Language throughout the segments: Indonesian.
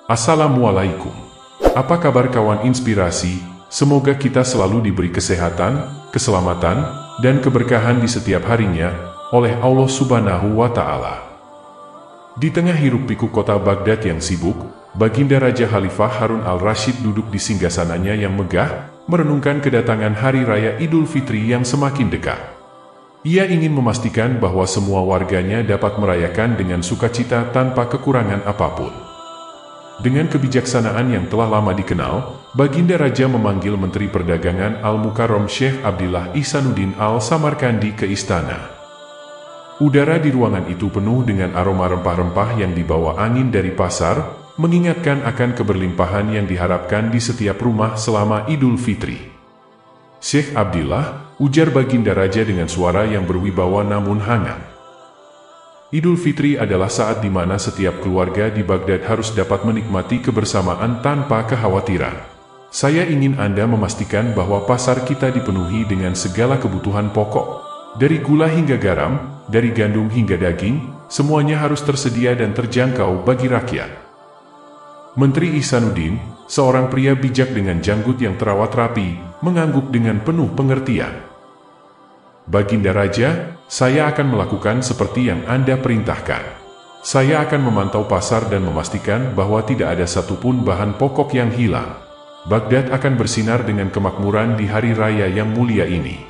Assalamualaikum. Apa kabar kawan inspirasi? Semoga kita selalu diberi kesehatan, keselamatan, dan keberkahan di setiap harinya oleh Allah Subhanahu wa Ta'ala. Di tengah hiruk-pikuk kota Baghdad yang sibuk, Baginda Raja Khalifah Harun al-Rashid duduk di singgasananya yang megah, merenungkan kedatangan Hari Raya Idul Fitri yang semakin dekat. Ia ingin memastikan bahwa semua warganya dapat merayakan dengan sukacita tanpa kekurangan apapun. Dengan kebijaksanaan yang telah lama dikenal, Baginda Raja memanggil Menteri Perdagangan Al-Mukarram Syekh Abdillah Ihsanuddin Al-Samarkandi ke istana. Udara di ruangan itu penuh dengan aroma rempah-rempah yang dibawa angin dari pasar, mengingatkan akan keberlimpahan yang diharapkan di setiap rumah selama Idul Fitri. Syekh Abdillah, ujar Baginda Raja dengan suara yang berwibawa namun hangat. Idul Fitri adalah saat di mana setiap keluarga di Baghdad harus dapat menikmati kebersamaan tanpa kekhawatiran. Saya ingin Anda memastikan bahwa pasar kita dipenuhi dengan segala kebutuhan pokok. Dari gula hingga garam, dari gandum hingga daging, semuanya harus tersedia dan terjangkau bagi rakyat. Menteri Ihsanuddin, seorang pria bijak dengan janggut yang terawat rapi, mengangguk dengan penuh pengertian. Baginda Raja, saya akan melakukan seperti yang Anda perintahkan. Saya akan memantau pasar dan memastikan bahwa tidak ada satupun bahan pokok yang hilang. Baghdad akan bersinar dengan kemakmuran di hari raya yang mulia ini.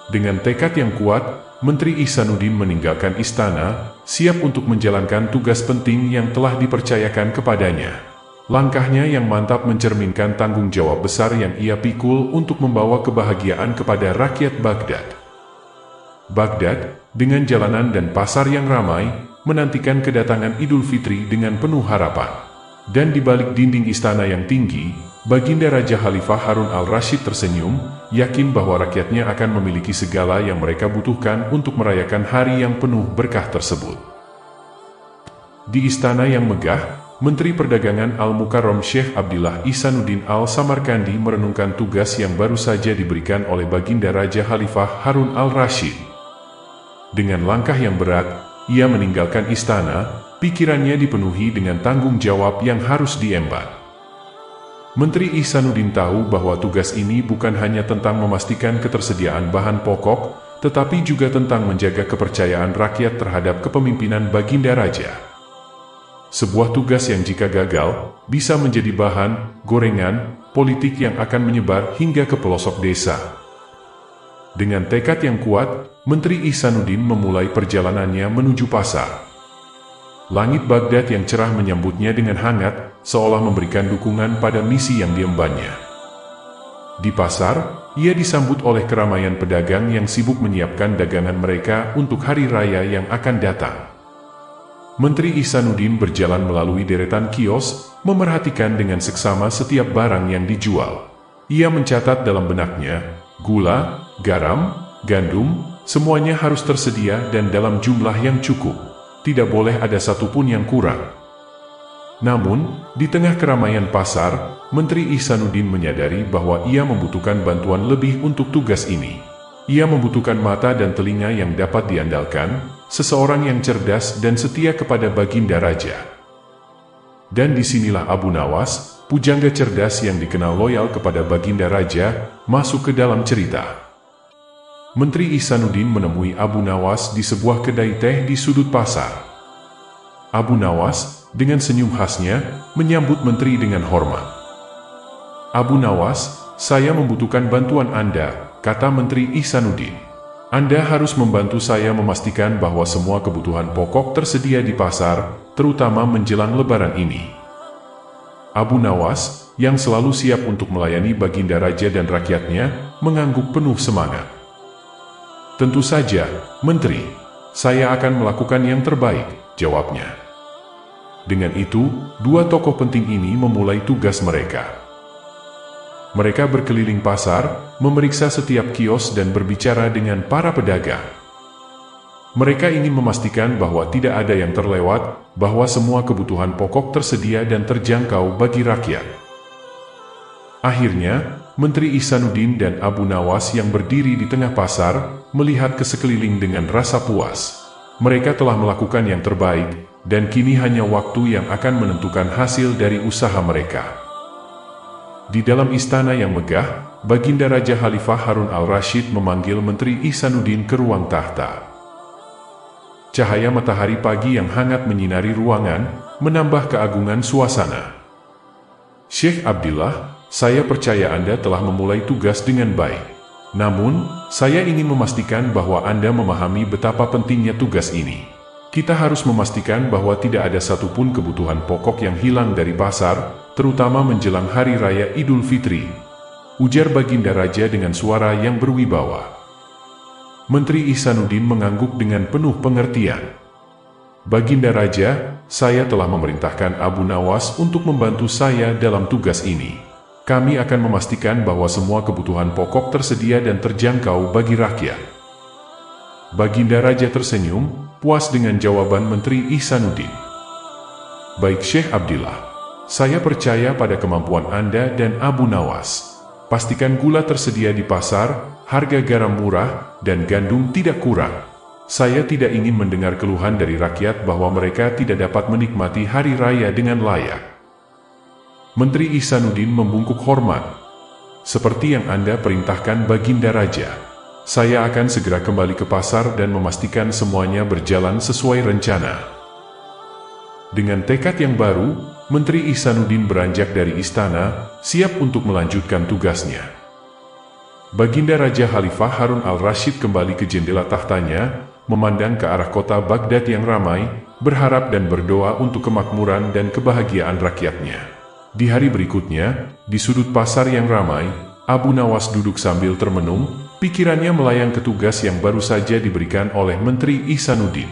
Dengan tekad yang kuat, Menteri Ihsanuddin meninggalkan istana, siap untuk menjalankan tugas penting yang telah dipercayakan kepadanya. Langkahnya yang mantap mencerminkan tanggung jawab besar yang ia pikul untuk membawa kebahagiaan kepada rakyat Baghdad. Baghdad, dengan jalanan dan pasar yang ramai, menantikan kedatangan Idul Fitri dengan penuh harapan. Dan di balik dinding istana yang tinggi, Baginda Raja Khalifah Harun al-Rashid tersenyum, yakin bahwa rakyatnya akan memiliki segala yang mereka butuhkan untuk merayakan hari yang penuh berkah tersebut. Di istana yang megah, Menteri Perdagangan Al-Mukarram Syekh Abdillah Ihsanuddin Al-Samarkandi merenungkan tugas yang baru saja diberikan oleh Baginda Raja Khalifah Harun al-Rashid. Dengan langkah yang berat, ia meninggalkan istana, pikirannya dipenuhi dengan tanggung jawab yang harus diemban. Menteri Ihsanuddin tahu bahwa tugas ini bukan hanya tentang memastikan ketersediaan bahan pokok, tetapi juga tentang menjaga kepercayaan rakyat terhadap kepemimpinan Baginda Raja. Sebuah tugas yang jika gagal, bisa menjadi bahan gorengan politik yang akan menyebar hingga ke pelosok desa. Dengan tekad yang kuat, Menteri Ihsanuddin memulai perjalanannya menuju pasar. Langit Baghdad yang cerah menyambutnya dengan hangat, seolah memberikan dukungan pada misi yang diembannya. Di pasar, ia disambut oleh keramaian pedagang yang sibuk menyiapkan dagangan mereka untuk hari raya yang akan datang. Menteri Ihsanuddin berjalan melalui deretan kios, memerhatikan dengan seksama setiap barang yang dijual. Ia mencatat dalam benaknya, gula, garam, gandum, semuanya harus tersedia dan dalam jumlah yang cukup. Tidak boleh ada satupun yang kurang. Namun, di tengah keramaian pasar, Menteri Ihsanuddin menyadari bahwa ia membutuhkan bantuan lebih untuk tugas ini. Ia membutuhkan mata dan telinga yang dapat diandalkan, seseorang yang cerdas dan setia kepada Baginda Raja. Dan disinilah Abu Nawas, pujangga cerdas yang dikenal loyal kepada Baginda Raja, masuk ke dalam cerita. Menteri Ihsanuddin menemui Abu Nawas di sebuah kedai teh di sudut pasar. Abu Nawas, dengan senyum khasnya, menyambut menteri dengan hormat. Abu Nawas, saya membutuhkan bantuan Anda, kata Menteri Ihsanuddin. Anda harus membantu saya memastikan bahwa semua kebutuhan pokok tersedia di pasar, terutama menjelang Lebaran ini. Abu Nawas, yang selalu siap untuk melayani Baginda Raja dan rakyatnya, mengangguk penuh semangat. Tentu saja, Menteri, saya akan melakukan yang terbaik, jawabnya. Dengan itu, dua tokoh penting ini memulai tugas mereka. Mereka berkeliling pasar, memeriksa setiap kios dan berbicara dengan para pedagang. Mereka ingin memastikan bahwa tidak ada yang terlewat, bahwa semua kebutuhan pokok tersedia dan terjangkau bagi rakyat. Akhirnya, Menteri Ihsanuddin dan Abu Nawas yang berdiri di tengah pasar, melihat ke sekeliling dengan rasa puas. Mereka telah melakukan yang terbaik, dan kini hanya waktu yang akan menentukan hasil dari usaha mereka. Di dalam istana yang megah, Baginda Raja Khalifah Harun al-Rashid memanggil Menteri Ihsanuddin ke ruang tahta. Cahaya matahari pagi yang hangat menyinari ruangan, menambah keagungan suasana. "Syekh Abdillah, saya percaya Anda telah memulai tugas dengan baik. Namun, saya ingin memastikan bahwa Anda memahami betapa pentingnya tugas ini. Kita harus memastikan bahwa tidak ada satupun kebutuhan pokok yang hilang dari pasar, terutama menjelang Hari Raya Idul Fitri," ujar Baginda Raja dengan suara yang berwibawa. Menteri Ihsanuddin mengangguk dengan penuh pengertian. "Baginda Raja, saya telah memerintahkan Abu Nawas untuk membantu saya dalam tugas ini. Kami akan memastikan bahwa semua kebutuhan pokok tersedia dan terjangkau bagi rakyat." Baginda Raja tersenyum, puas dengan jawaban Menteri Ihsanuddin. "Baik Syekh Abdillah, saya percaya pada kemampuan Anda dan Abu Nawas. Pastikan gula tersedia di pasar, harga garam murah, dan gandum tidak kurang. Saya tidak ingin mendengar keluhan dari rakyat bahwa mereka tidak dapat menikmati hari raya dengan layak." Menteri Ihsanuddin membungkuk hormat. "Seperti yang Anda perintahkan Baginda Raja. Saya akan segera kembali ke pasar dan memastikan semuanya berjalan sesuai rencana." Dengan tekad yang baru, Menteri Ihsanuddin beranjak dari istana, siap untuk melanjutkan tugasnya. Baginda Raja Khalifah Harun al-Rashid kembali ke jendela tahtanya, memandang ke arah kota Baghdad yang ramai, berharap dan berdoa untuk kemakmuran dan kebahagiaan rakyatnya. Di hari berikutnya, di sudut pasar yang ramai, Abu Nawas duduk sambil termenung, pikirannya melayang ke tugas yang baru saja diberikan oleh Menteri Ihsanuddin.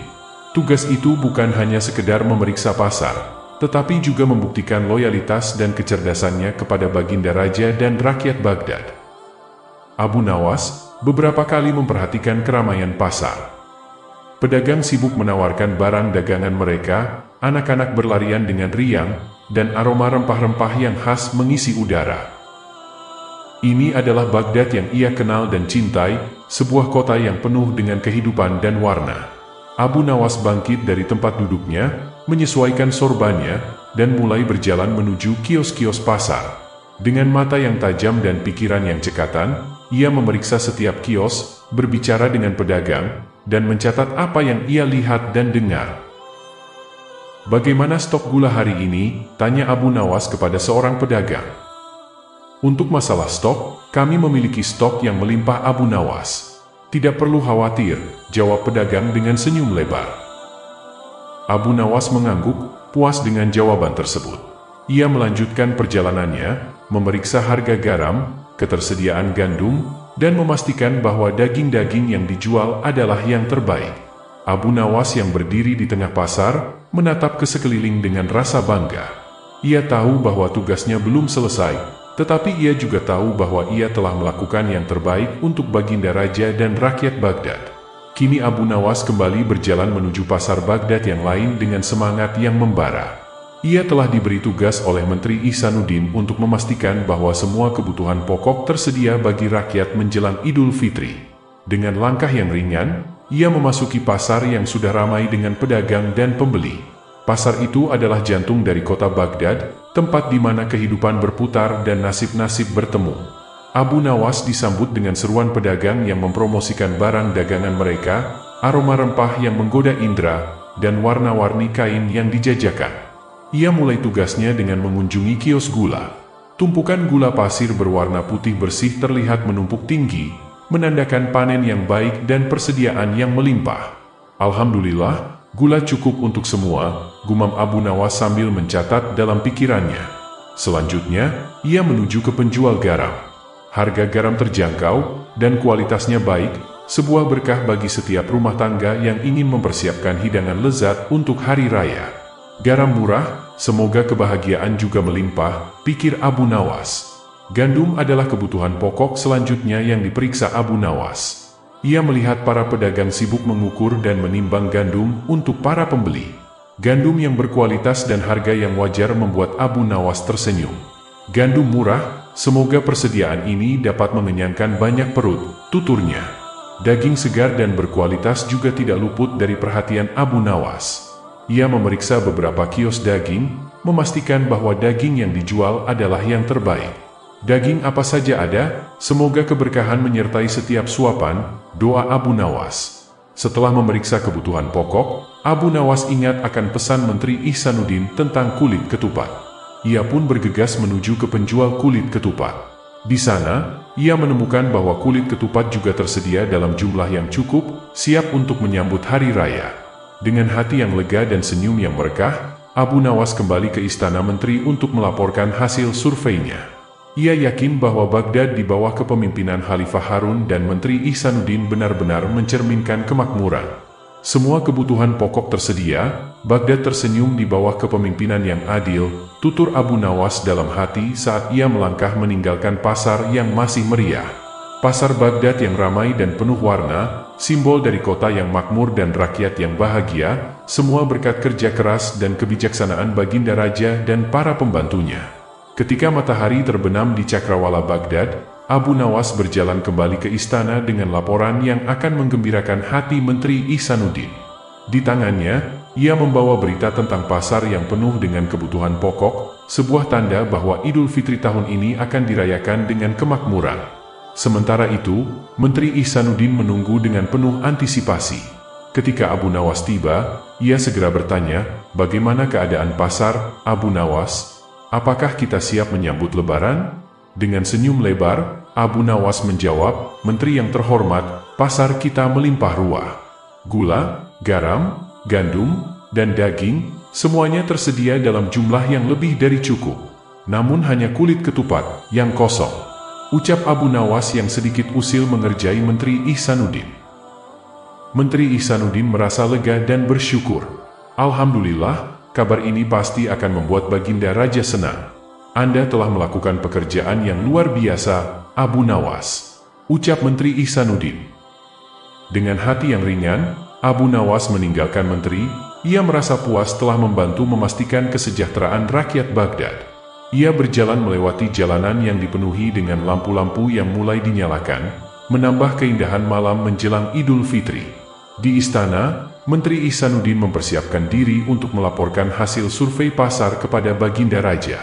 Tugas itu bukan hanya sekedar memeriksa pasar, tetapi juga membuktikan loyalitas dan kecerdasannya kepada Baginda Raja dan rakyat Baghdad. Abu Nawas beberapa kali memperhatikan keramaian pasar. Pedagang sibuk menawarkan barang dagangan mereka, anak-anak berlarian dengan riang, dan aroma rempah-rempah yang khas mengisi udara. Ini adalah Baghdad yang ia kenal dan cintai, sebuah kota yang penuh dengan kehidupan dan warna. Abu Nawas bangkit dari tempat duduknya, menyesuaikan sorbannya, dan mulai berjalan menuju kios-kios pasar. Dengan mata yang tajam dan pikiran yang cekatan, ia memeriksa setiap kios, berbicara dengan pedagang, dan mencatat apa yang ia lihat dan dengar. "Bagaimana stok gula hari ini?" tanya Abu Nawas kepada seorang pedagang. "Untuk masalah stok, kami memiliki stok yang melimpah Abu Nawas. Tidak perlu khawatir," jawab pedagang dengan senyum lebar. Abu Nawas mengangguk, puas dengan jawaban tersebut. Ia melanjutkan perjalanannya, memeriksa harga garam, ketersediaan gandum, dan memastikan bahwa daging-daging yang dijual adalah yang terbaik. Abu Nawas yang berdiri di tengah pasar, menatap ke sekeliling dengan rasa bangga. Ia tahu bahwa tugasnya belum selesai, tetapi ia juga tahu bahwa ia telah melakukan yang terbaik untuk Baginda Raja dan rakyat Baghdad. Kini Abu Nawas kembali berjalan menuju pasar Baghdad yang lain dengan semangat yang membara. Ia telah diberi tugas oleh Menteri Ihsanuddin untuk memastikan bahwa semua kebutuhan pokok tersedia bagi rakyat menjelang Idul Fitri. Dengan langkah yang ringan, ia memasuki pasar yang sudah ramai dengan pedagang dan pembeli. Pasar itu adalah jantung dari kota Baghdad, tempat di mana kehidupan berputar dan nasib-nasib bertemu. Abu Nawas disambut dengan seruan pedagang yang mempromosikan barang dagangan mereka, aroma rempah yang menggoda indera, dan warna-warni kain yang dijajakan. Ia mulai tugasnya dengan mengunjungi kios gula. Tumpukan gula pasir berwarna putih bersih terlihat menumpuk tinggi, menandakan panen yang baik dan persediaan yang melimpah. "Alhamdulillah, gula cukup untuk semua," gumam Abu Nawas sambil mencatat dalam pikirannya. Selanjutnya, ia menuju ke penjual garam. Harga garam terjangkau, dan kualitasnya baik, sebuah berkah bagi setiap rumah tangga yang ingin mempersiapkan hidangan lezat untuk hari raya. Garam murah, semoga kebahagiaan juga melimpah, pikir Abu Nawas. Gandum adalah kebutuhan pokok selanjutnya yang diperiksa Abu Nawas. Ia melihat para pedagang sibuk mengukur dan menimbang gandum untuk para pembeli. Gandum yang berkualitas dan harga yang wajar membuat Abu Nawas tersenyum. "Gandum murah, semoga persediaan ini dapat mengenyangkan banyak perut," tuturnya. Daging segar dan berkualitas juga tidak luput dari perhatian Abu Nawas. Ia memeriksa beberapa kios daging, memastikan bahwa daging yang dijual adalah yang terbaik. Daging apa saja ada, semoga keberkahan menyertai setiap suapan, doa Abu Nawas. Setelah memeriksa kebutuhan pokok, Abu Nawas ingat akan pesan Menteri Ihsanuddin tentang kulit ketupat. Ia pun bergegas menuju ke penjual kulit ketupat. Di sana, ia menemukan bahwa kulit ketupat juga tersedia dalam jumlah yang cukup, siap untuk menyambut hari raya. Dengan hati yang lega dan senyum yang berkah, Abu Nawas kembali ke istana menteri untuk melaporkan hasil surveinya. Ia yakin bahwa Baghdad di bawah kepemimpinan Khalifah Harun dan Menteri Ihsanuddin benar-benar mencerminkan kemakmuran. Semua kebutuhan pokok tersedia, Baghdad tersenyum di bawah kepemimpinan yang adil, tutur Abu Nawas dalam hati saat ia melangkah meninggalkan pasar yang masih meriah. Pasar Baghdad yang ramai dan penuh warna, simbol dari kota yang makmur dan rakyat yang bahagia, semua berkat kerja keras dan kebijaksanaan Baginda Raja dan para pembantunya. Ketika matahari terbenam di Cakrawala Baghdad, Abu Nawas berjalan kembali ke istana dengan laporan yang akan menggembirakan hati Menteri Ihsanuddin. Di tangannya, ia membawa berita tentang pasar yang penuh dengan kebutuhan pokok, sebuah tanda bahwa Idul Fitri tahun ini akan dirayakan dengan kemakmuran. Sementara itu, Menteri Ihsanuddin menunggu dengan penuh antisipasi. Ketika Abu Nawas tiba, ia segera bertanya, "Bagaimana keadaan pasar, Abu Nawas? Apakah kita siap menyambut Lebaran?" Dengan senyum lebar, Abu Nawas menjawab, "Menteri yang terhormat, pasar kita melimpah ruah. Gula, garam, gandum, dan daging, semuanya tersedia dalam jumlah yang lebih dari cukup. Namun hanya kulit ketupat yang kosong," ucap Abu Nawas yang sedikit usil mengerjai Menteri Ihsanuddin. Menteri Ihsanuddin merasa lega dan bersyukur. "Alhamdulillah, kabar ini pasti akan membuat Baginda Raja senang. Anda telah melakukan pekerjaan yang luar biasa, Abu Nawas," ucap Menteri Ihsanuddin. Dengan hati yang ringan, Abu Nawas meninggalkan menteri. Ia merasa puas telah membantu memastikan kesejahteraan rakyat Baghdad. Ia berjalan melewati jalanan yang dipenuhi dengan lampu-lampu yang mulai dinyalakan, menambah keindahan malam menjelang Idul Fitri. Di istana, Menteri Ihsanuddin mempersiapkan diri untuk melaporkan hasil survei pasar kepada Baginda Raja.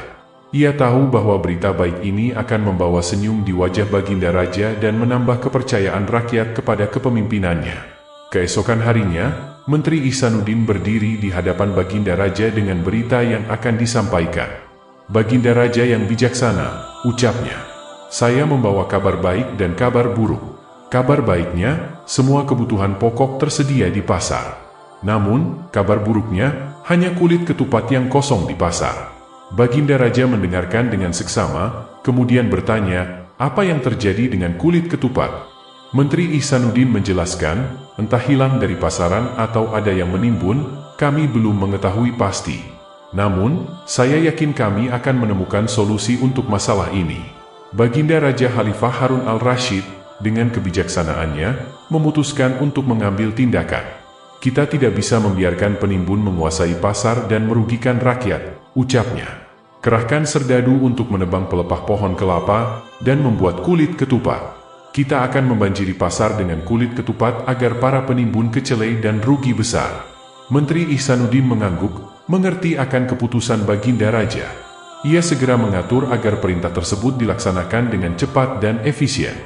Ia tahu bahwa berita baik ini akan membawa senyum di wajah Baginda Raja dan menambah kepercayaan rakyat kepada kepemimpinannya. Keesokan harinya, Menteri Ihsanuddin berdiri di hadapan Baginda Raja dengan berita yang akan disampaikan. "Baginda Raja yang bijaksana," ucapnya, "saya membawa kabar baik dan kabar buruk. Kabar baiknya, semua kebutuhan pokok tersedia di pasar. Namun, kabar buruknya, hanya kulit ketupat yang kosong di pasar." Baginda Raja mendengarkan dengan seksama, kemudian bertanya, "Apa yang terjadi dengan kulit ketupat?" Menteri Ihsanuddin menjelaskan, "Entah hilang dari pasaran atau ada yang menimbun, kami belum mengetahui pasti. Namun, saya yakin kami akan menemukan solusi untuk masalah ini." Baginda Raja Khalifah Harun al-Rashid, dengan kebijaksanaannya, memutuskan untuk mengambil tindakan. "Kita tidak bisa membiarkan penimbun menguasai pasar dan merugikan rakyat," ucapnya. "Kerahkan serdadu untuk menebang pelepah pohon kelapa dan membuat kulit ketupat. Kita akan membanjiri pasar dengan kulit ketupat agar para penimbun kecele dan rugi besar." Menteri Ihsanuddin mengangguk, mengerti akan keputusan Baginda Raja. Ia segera mengatur agar perintah tersebut dilaksanakan dengan cepat dan efisien.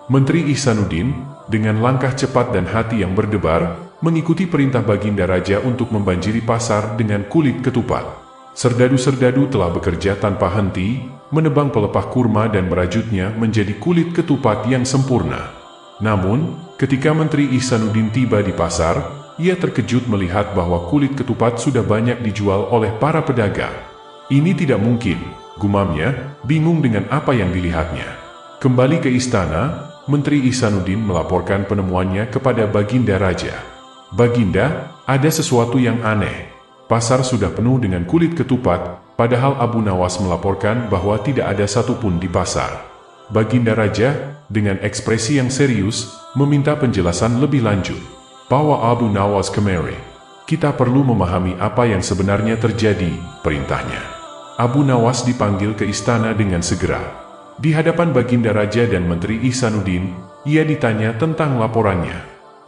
Menteri Ihsanuddin, dengan langkah cepat dan hati yang berdebar, mengikuti perintah Baginda Raja untuk membanjiri pasar dengan kulit ketupat. Serdadu-serdadu telah bekerja tanpa henti, menebang pelepah kurma dan merajutnya menjadi kulit ketupat yang sempurna. Namun, ketika Menteri Ihsanuddin tiba di pasar, ia terkejut melihat bahwa kulit ketupat sudah banyak dijual oleh para pedagang. "Ini tidak mungkin," gumamnya, bingung dengan apa yang dilihatnya. Kembali ke istana, Menteri Ihsanuddin melaporkan penemuannya kepada Baginda Raja. "Baginda, ada sesuatu yang aneh. Pasar sudah penuh dengan kulit ketupat, padahal Abu Nawas melaporkan bahwa tidak ada satupun di pasar." Baginda Raja, dengan ekspresi yang serius, meminta penjelasan lebih lanjut. "Bawa Abu Nawas kemari. Kita perlu memahami apa yang sebenarnya terjadi," perintahnya. Abu Nawas dipanggil ke istana dengan segera. Di hadapan Baginda Raja dan Menteri Ihsanuddin, ia ditanya tentang laporannya.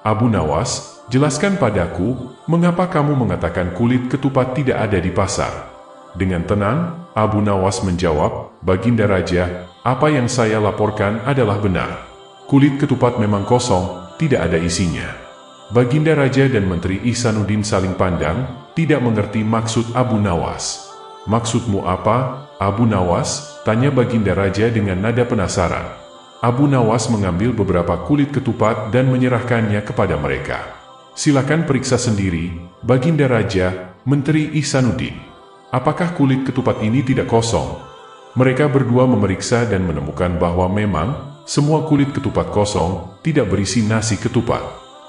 "Abu Nawas, Jelaskan padaku, mengapa kamu mengatakan kulit ketupat tidak ada di pasar? Dengan tenang, Abu Nawas menjawab, Baginda Raja, apa yang saya laporkan adalah benar. Kulit ketupat memang kosong, tidak ada isinya. Baginda Raja dan Menteri Ihsanuddin saling pandang, tidak mengerti maksud Abu Nawas. Maksudmu apa, Abu Nawas? Tanya Baginda Raja dengan nada penasaran. Abu Nawas mengambil beberapa kulit ketupat dan menyerahkannya kepada mereka. Silakan periksa sendiri, Baginda Raja, Menteri Ihsanuddin. Apakah kulit ketupat ini tidak kosong? Mereka berdua memeriksa dan menemukan bahwa memang semua kulit ketupat kosong, tidak berisi nasi ketupat.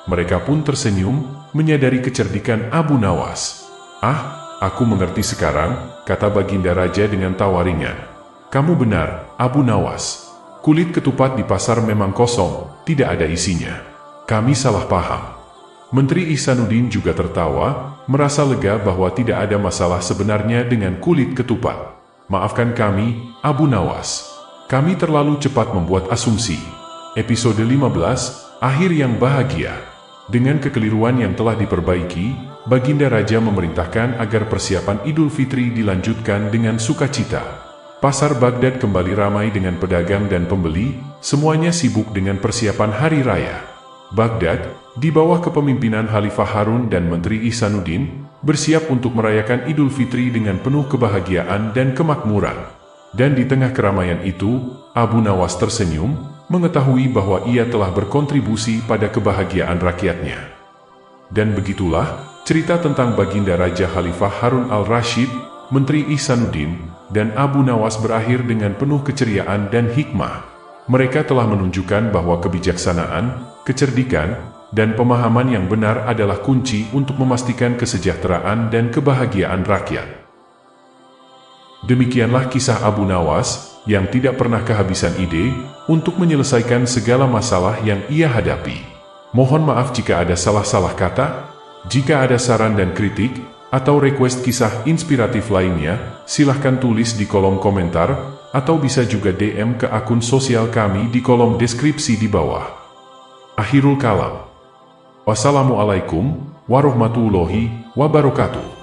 Mereka pun tersenyum, menyadari kecerdikan Abu Nawas. Ah, aku mengerti sekarang, kata Baginda Raja dengan tawa ringan. Kamu benar, Abu Nawas. Kulit ketupat di pasar memang kosong, tidak ada isinya. Kami salah paham. Menteri Ihsanuddin juga tertawa, merasa lega bahwa tidak ada masalah sebenarnya dengan kulit ketupat. Maafkan kami, Abu Nawas. Kami terlalu cepat membuat asumsi. Episode 15, Akhir yang Bahagia. Dengan kekeliruan yang telah diperbaiki, Baginda Raja memerintahkan agar persiapan Idul Fitri dilanjutkan dengan sukacita. Pasar Baghdad kembali ramai dengan pedagang dan pembeli, semuanya sibuk dengan persiapan hari raya. Baghdad, di bawah kepemimpinan Khalifah Harun dan Menteri Ihsanuddin, bersiap untuk merayakan Idul Fitri dengan penuh kebahagiaan dan kemakmuran. Dan di tengah keramaian itu, Abu Nawas tersenyum, mengetahui bahwa ia telah berkontribusi pada kebahagiaan rakyatnya. Dan begitulah, cerita tentang Baginda Raja Khalifah Harun al-Rashid, Menteri Ihsanuddin, dan Abu Nawas berakhir dengan penuh keceriaan dan hikmah. Mereka telah menunjukkan bahwa kebijaksanaan, kecerdikan, dan pemahaman yang benar adalah kunci untuk memastikan kesejahteraan dan kebahagiaan rakyat. Demikianlah kisah Abu Nawas, yang tidak pernah kehabisan ide, untuk menyelesaikan segala masalah yang ia hadapi. Mohon maaf jika ada salah-salah kata. Jika ada saran dan kritik, atau request kisah inspiratif lainnya, silahkan tulis di kolom komentar, atau bisa juga DM ke akun sosial kami di kolom deskripsi di bawah. Akhirul kalam. Wassalamualaikum warahmatullahi wabarakatuh.